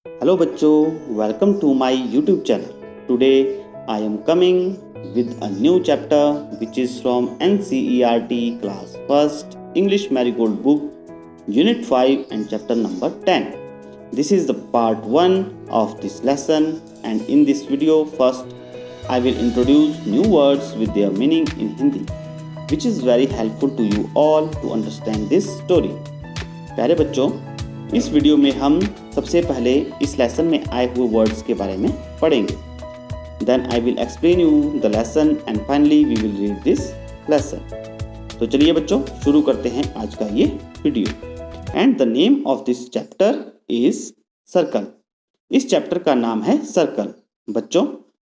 Hello बच्चों, welcome to my YouTube channel. Today I am coming with a new chapter which is from NCERT class 1st English Marigold book unit 5 and chapter number 10. This is the part 1 of this lesson, and in this video first I will introduce new words with their meaning in Hindi, which is very helpful to you all to understand this story. प्यारे बच्चों, इस video में हम सबसे पहले इस lesson में आए हुए वर्ड्स के बारे में पढ़ेंगे. Then I will explain you the lesson and finally we will read this lesson. तो चलिए बच्चों, शुरू करते हैं आज का ये video. And the name of this chapter is circle. इस चैप्टर का नाम है सर्कल. बच्चों,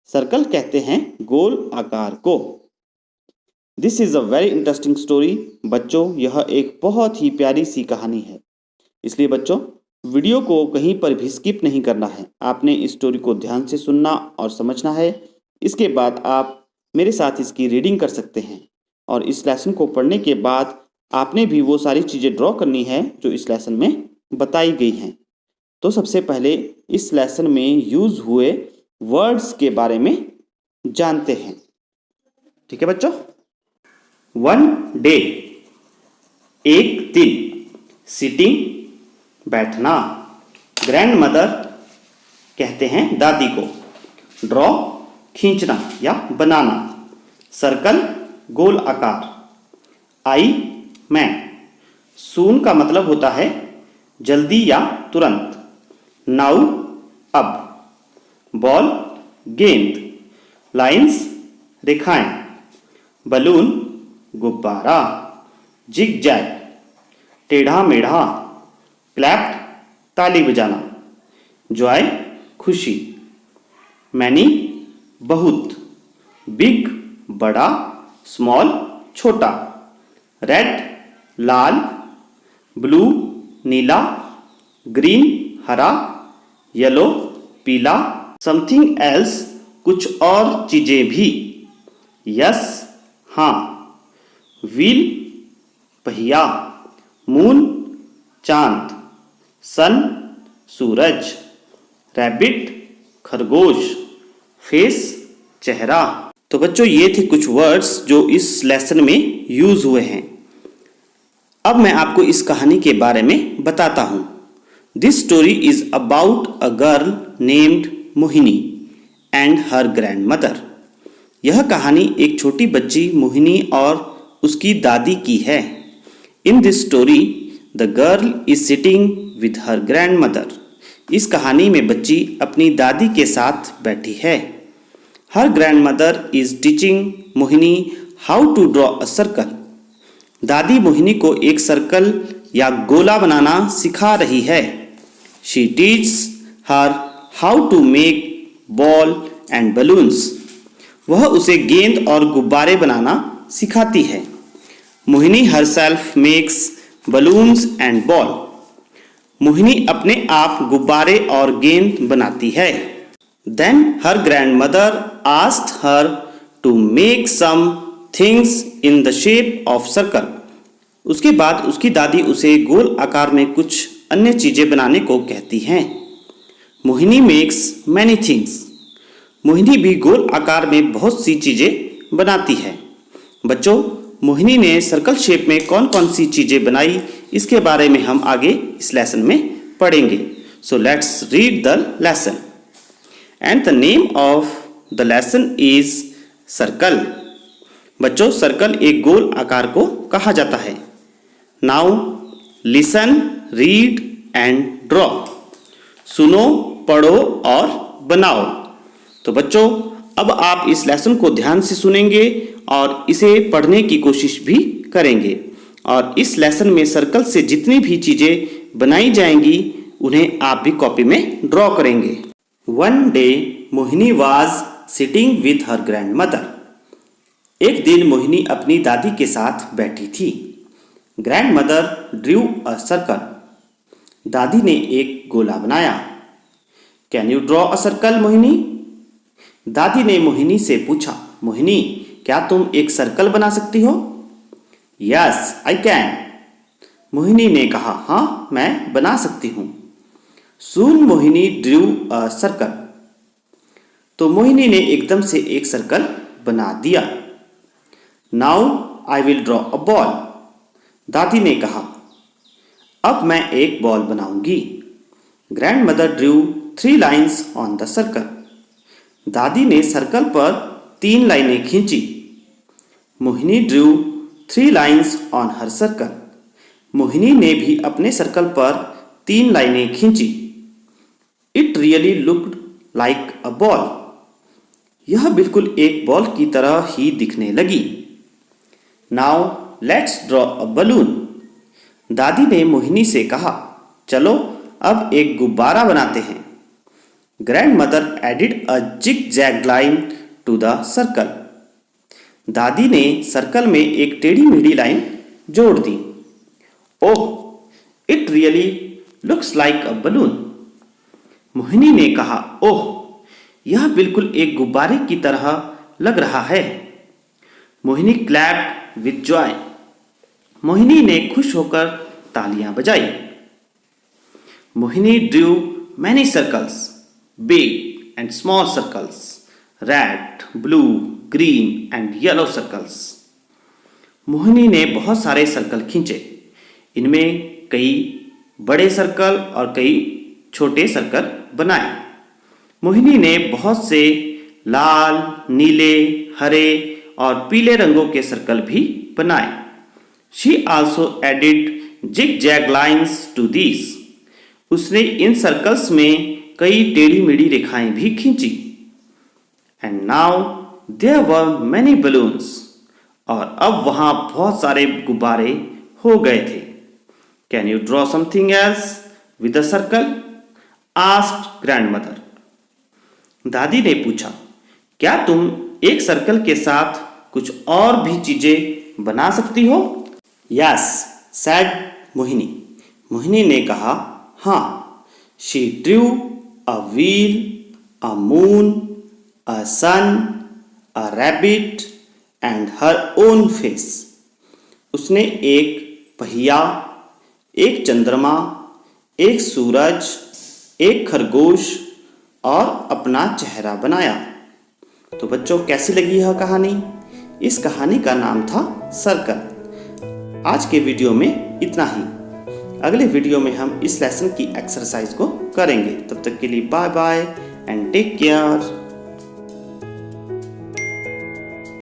सर्कल कहते हैं गोल आकार को. This is a very interesting story. बच्चों, यह एक बहुत ही प्यारी सी कहानी है, इसलिए बच्चों वीडियो को कहीं पर भी स्किप नहीं करना है. आपने इस स्टोरी को ध्यान से सुनना और समझना है. इसके बाद आप मेरे साथ इसकी रीडिंग कर सकते हैं, और इस लेसन को पढ़ने के बाद आपने भी वो सारी चीज़ें ड्रॉ करनी है जो इस लेसन में बताई गई हैं. तो सबसे पहले इस लेसन में यूज़ हुए वर्ड्स के बारे में जानते हैं. ठीक है बच्चों. वन डे, एक दिन. सिटिंग, बैठना. ग्रैंड मदर कहते हैं दादी को. ड्रॉ, खींचना या बनाना. सर्कल, गोल आकार. आई, मैं. सून का मतलब होता है जल्दी या तुरंत. नाउ, अब. बॉल, गेंद. लाइंस, रेखाएं. बलून, गुब्बारा. जिग जैग, टेढ़ा मेढ़ा. क्लैप्ड, ताली बजाना. जॉय, खुशी. मैनी, बहुत. बिग, बड़ा. स्मॉल, छोटा. रेड, लाल. ब्लू, नीला. ग्रीन, हरा. येलो, पीला. समथिंग एल्स, कुछ और चीजें भी. यस, हाँ. व्हील, पहिया. मून, चांद. सन, सूरज. रैबिट, खरगोश. फेस, चेहरा. तो बच्चों, ये थे कुछ वर्ड्स जो इस लेसन में यूज हुए हैं. अब मैं आपको इस कहानी के बारे में बताता हूं. This story is about a girl named Mohini and her grand mother. यह कहानी एक छोटी बच्ची मोहिनी और उसकी दादी की है. In this story the girl is sitting with her grand mother. इस कहानी में बच्ची अपनी दादी के साथ बैठी है. Her grandmother is teaching Mohini how to draw a circle. दादी मोहिनी को एक सर्कल या गोला बनाना सिखा रही है. She teaches her how to make ball and balloons. वह उसे गेंद और गुब्बारे बनाना सिखाती है. Mohini herself makes balloons and ball. Mohini अपने आप गुब्बारे और गेंद बनाती है. Then her grandmother asked her to make some things in the shape of circle. उसके बाद उसकी दादी उसे गोल आकार में कुछ अन्य चीजें बनाने को कहती हैं. Mohini makes many things. Mohini भी गोल आकार में बहुत सी चीजें बनाती है. बच्चों, मोहिनी ने सर्कल शेप में कौन कौन सी चीजें बनाई, इसके बारे में हम आगे इस लेसन में पढ़ेंगे. So let's read the lesson. And the name of the lesson is circle. बच्चों, सर्कल एक गोल आकार को कहा जाता है. Now listen, read and draw. सुनो, पढ़ो और बनाओ. तो बच्चों, अब आप इस लेसन को ध्यान से सुनेंगे और इसे पढ़ने की कोशिश भी करेंगे. और इस लेसन में सर्कल से जितनी भी चीजें बनाई जाएंगी उन्हें आप भी कॉपी में ड्रॉ करेंगे. One day Mohini was sitting with her grand mother. एक दिन मोहिनी अपनी दादी के साथ बैठी थी. Grand mother drew a circle. दादी ने एक गोला बनाया. Can you draw a circle Mohini? दादी ने मोहिनी से पूछा. मोहिनी, क्या तुम एक सर्कल बना सकती हो? Yes I can. मोहिनी ने कहा, हाँ मैं बना सकती हूँ. Soon Mohini drew a circle. तो मोहिनी ने एकदम से एक सर्कल बना दिया। Now I will draw a ball. दादी ने कहा, अब मैं एक बॉल बनाऊंगी। Grandmother drew 3 lines on the circle. दादी ने सर्कल पर 3 लाइनें खींची। Mohini drew 3 lines on her circle. Mohini ने भी अपने सर्कल पर 3 लाइनें खींची। It really looked like a ball. यह बिल्कुल एक बॉल की तरह ही दिखने लगी। Now let's draw a balloon. दादी ने मोहिनी से कहा, चलो अब एक गुब्बारा बनाते हैं। Grandmother added a zigzag line to the circle. दादी ने सर्कल में एक टेढ़ी मेढ़ी लाइन जोड़ दी। ओह, it really looks like a balloon. Mohini ने कहा, ओह, यह बिल्कुल एक गुब्बारे की तरह लग रहा है। Mohini clapped with joy. Mohini ने खुश होकर तालियां बजाई। Mohini drew many circles, big and small circles, red, blue, green and yellow circles. Mohini ने बहुत सारे सर्कल खींचे। इनमें कई बड़े सर्कल और कई छोटे सर्कल बनाए। मोहिनी ने बहुत से लाल, नीले, हरे और पीले रंगों के सर्कल भी बनाए। She also added zigzag lines to these. उसने इन सर्कल्स में कई टेढ़ी मेढ़ी रेखाएं भी खींची। And now there were many balloons. और अब वहां बहुत सारे गुब्बारे हो गए थे। Can you draw something else with a circle? Asked grandmother. दादी ने पूछा, क्या तुम एक सर्कल के साथ कुछ और भी चीजें बना सकती हो? Yes, said Mohini. मोहिनी ने कहा, हाँ. She drew a wheel, a moon, a sun, a rabbit and her own face. उसने एक पहिया, एक चंद्रमा, एक सूरज, एक खरगोश और अपना चेहरा बनाया। तो बच्चों, कैसी लगी यह कहानी? इस कहानी का नाम था सर्कल। आज के वीडियो में इतना ही। अगले वीडियो में हम इस लेसन की एक्सरसाइज को करेंगे। तब तक के लिए bye bye and take care.